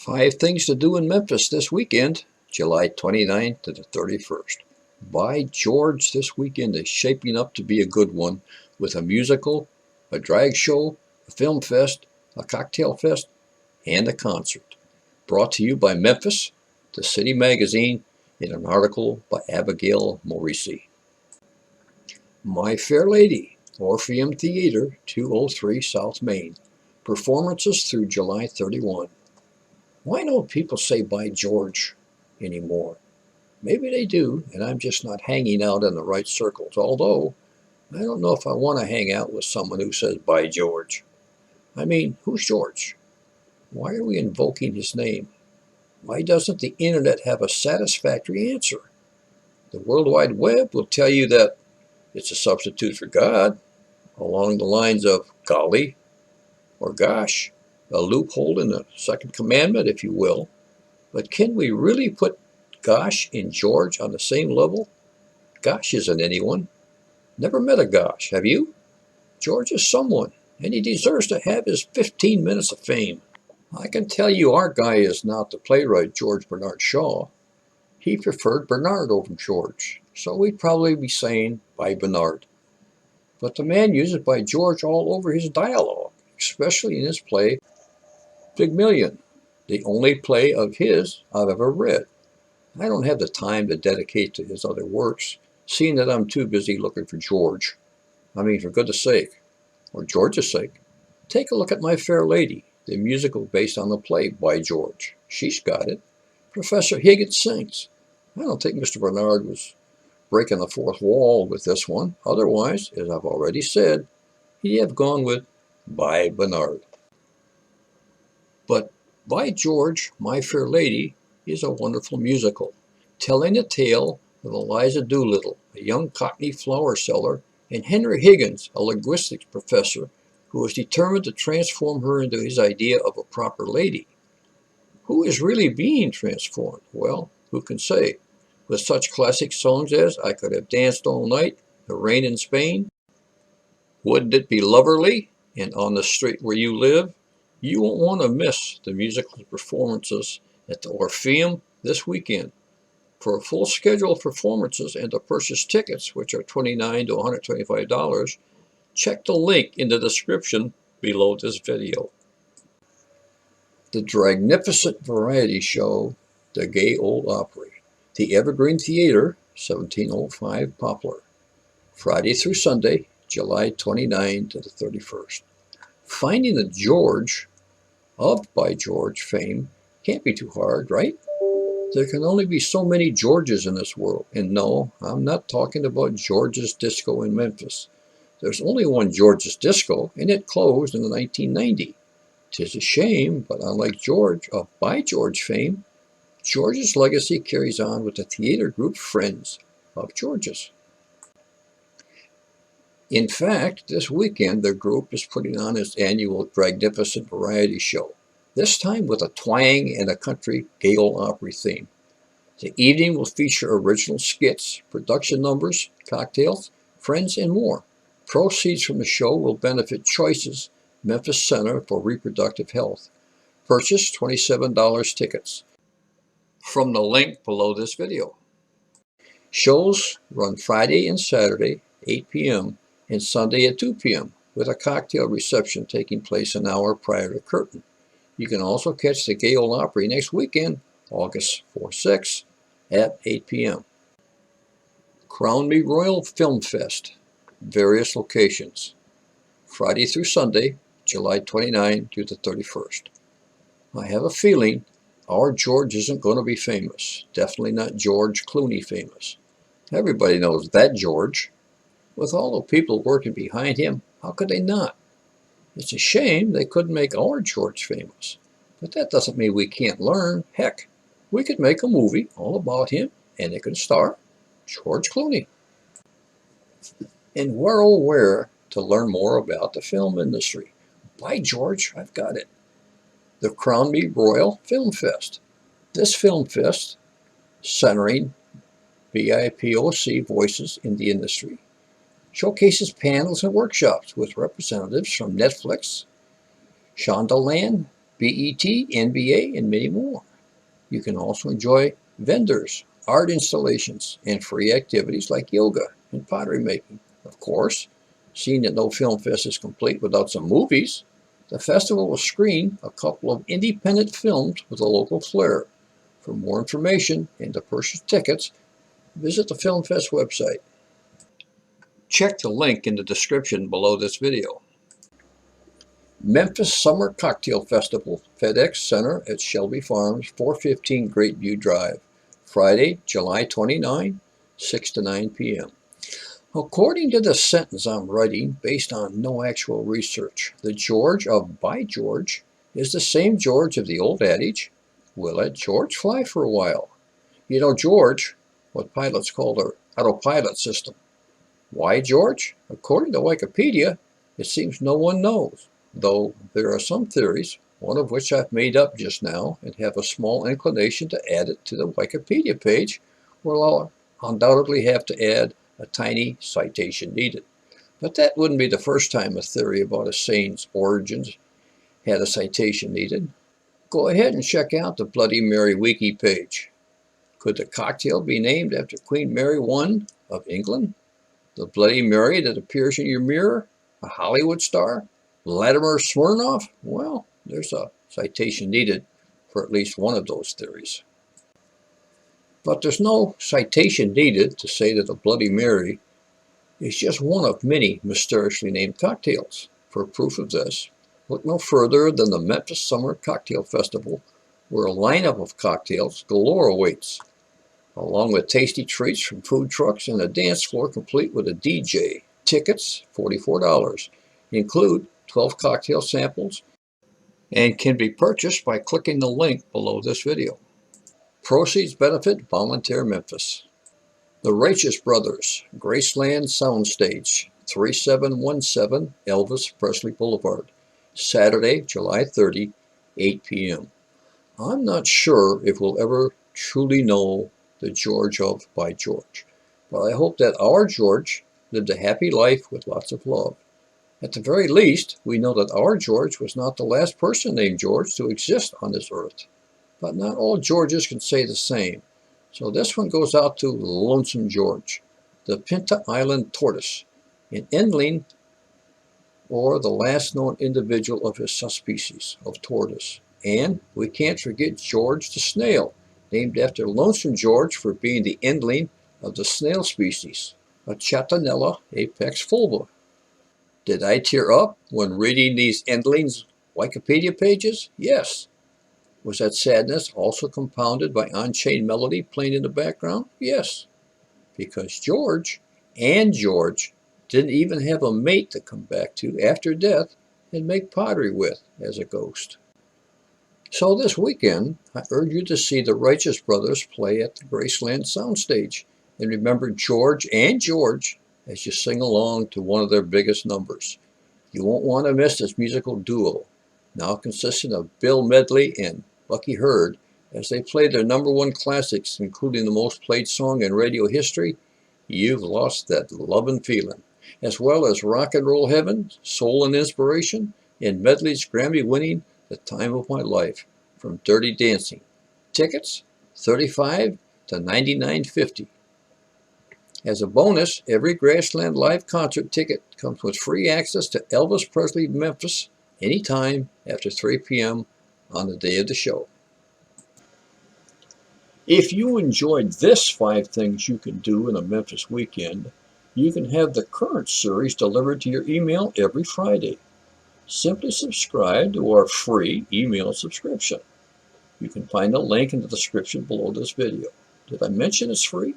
5 things to do in Memphis this weekend, July 29th to the 31st. By George, this weekend is shaping up to be a good one with a musical, a drag show, a film fest, a cocktail fest, and a concert. Brought to you by Memphis, the City Magazine, in an article by Abigail Morrissey. My Fair Lady, Orpheum Theater, 203 South Main. Performances through July 31. Why don't people say by George anymore? Maybe they do, and I'm just not hanging out in the right circles. Although, I don't know if I want to hang out with someone who says by George. I mean, who's George? Why are we invoking his name? Why doesn't the internet have a satisfactory answer? The World Wide Web will tell you that it's a substitute for God, along the lines of golly or gosh, a loophole in the second commandment, if you will. But can we really put gosh and George on the same level? Gosh isn't anyone. Never met a gosh, have you? George is someone, and he deserves to have his 15 minutes of fame. I can tell you our guy is not the playwright George Bernard Shaw. He preferred Bernard over George, so we'd probably be saying by Bernard. But the man uses by George all over his dialogue, especially in his play Pygmalion, the only play of his I've ever read. I don't have the time to dedicate to his other works, seeing that I'm too busy looking for George. I mean, for goodness sake, or George's sake, take a look at My Fair Lady, the musical based on the play by George. She's got it. Professor Higgins sings. I don't think Mr. Bernard was breaking the fourth wall with this one. Otherwise, as I've already said, he'd have gone with by Bernard. But by George, My Fair Lady is a wonderful musical, telling the tale of Eliza Doolittle, a young Cockney flower seller, and Henry Higgins, a linguistics professor, who is determined to transform her into his idea of a proper lady. Who is really being transformed? Well, who can say? With such classic songs as I Could Have Danced All Night, The Rain in Spain, Wouldn't It Be Loverly, and On the Street Where You Live, you won't want to miss the musical performances at the Orpheum this weekend. For a full schedule of performances and to purchase tickets, which are $29 to $125, check the link in the description below this video. The Dragnificent variety show, The Gay Old Opry, the Evergreen Theater, 1705 Poplar, Friday through Sunday, July 29 to the 31st. Finding the George of by George fame can't be too hard, right? There can only be so many Georges in this world. And no, I'm not talking about George's Disco in Memphis. There's only one George's Disco, and it closed in 1990. 'Tis a shame, but unlike George of by George fame, George's legacy carries on with the theater group Friends of George's. In fact, this weekend the group is putting on its annual Dragnificent variety show, this time with a twang and a country gay old Opry theme. The evening will feature original skits, production numbers, cocktails, friends, and more. Proceeds from the show will benefit Choices, Memphis Center for Reproductive Health. Purchase $27 tickets from the link below this video. Shows run Friday and Saturday, 8 p.m., and Sunday at 2 p.m., with a cocktail reception taking place an hour prior to curtain. You can also catch the Gay Old Opry next weekend, August 4-6, at 8 p.m. Crown Me Royal Film Fest, various locations, Friday through Sunday, July 29 to the 31st. I have a feeling our George isn't going to be famous. Definitely not George Clooney famous. Everybody knows that George. With all the people working behind him, how could they not? It's a shame they couldn't make our George famous. But that doesn't mean we can't learn. Heck, we could make a movie all about him, and it could star George Clooney. And where oh where to learn more about the film industry? By George, I've got it. The Crown Me Royal Film Fest. This film fest, centering BIPOC voices in the industry, showcases panels and workshops with representatives from Netflix, Shondaland, BET, NBA, and many more. You can also enjoy vendors, art installations, and free activities like yoga and pottery making. Of course, seeing that no film fest is complete without some movies, the festival will screen a couple of independent films with a local flair. For more information and to purchase tickets, visit the Film Fest website. Check the link in the description below this video. Memphis Summer Cocktail Festival, FedEx Center at Shelby Farms, 415 Great View Drive, Friday, July 29, 6 to 9 p.m. According to the sentence I'm writing, based on no actual research, the George of By George is the same George of the old adage, we'll let George fly for a while. You know, George, what pilots call their autopilot system. Why George? According to Wikipedia, it seems no one knows, though there are some theories, one of which I've made up just now and have a small inclination to add it to the Wikipedia page, where I'll undoubtedly have to add a tiny citation needed. But that wouldn't be the first time a theory about a saying's origins had a citation needed. Go ahead and check out the Bloody Mary Wiki page. Could the cocktail be named after Queen Mary I of England? The Bloody Mary that appears in your mirror? A Hollywood star? Vladimir Smirnov? Well, there's a citation needed for at least one of those theories. But there's no citation needed to say that the Bloody Mary is just one of many mysteriously named cocktails. For proof of this, look no further than the Memphis Summer Cocktail Festival, where a lineup of cocktails galore awaits, along with tasty treats from food trucks and a dance floor complete with a DJ. Tickets, $44, include 12 cocktail samples and can be purchased by clicking the link below this video. Proceeds benefit Volunteer Memphis. The Righteous Brothers, Graceland Soundstage, 3717 Elvis Presley Boulevard, Saturday, July 30, 8 p.m. I'm not sure if we'll ever truly know the George of By George, but I hope that our George lived a happy life with lots of love. At the very least, we know that our George was not the last person named George to exist on this earth. But not all Georges can say the same. So this one goes out to Lonesome George, the Pinta Island tortoise, an endling or the last known individual of his subspecies of tortoise. And we can't forget George the snail, named after Lonesome George for being the endling of the snail species, a Chatanella apex fulva. Did I tear up when reading these endlings' Wikipedia pages? Yes. Was that sadness also compounded by on-chain melody playing in the background? Yes. Because George and George didn't even have a mate to come back to after death and make pottery with as a ghost. So this weekend, I urge you to see the Righteous Brothers play at the Graceland Soundstage and remember George and George as you sing along to one of their biggest numbers. You won't want to miss this musical duo, now consisting of Bill Medley and Bucky Hurd, as they play their #1 classics, including the most played song in radio history, You've Lost That Lovin' Feelin', as well as Rock and Roll Heaven, Soul and Inspiration, and Medley's Grammy-winning The Time of My Life from Dirty Dancing. Tickets, $35 to $99.50. As a bonus, every Graceland Live concert ticket comes with free access to Elvis Presley Memphis anytime after 3 p.m. on the day of the show. If you enjoyed this 5 things you can do in a Memphis weekend, you can have the current series delivered to your email every Friday. Simply subscribe to our free email subscription. You can find a link in the description below this video. Did I mention it's free?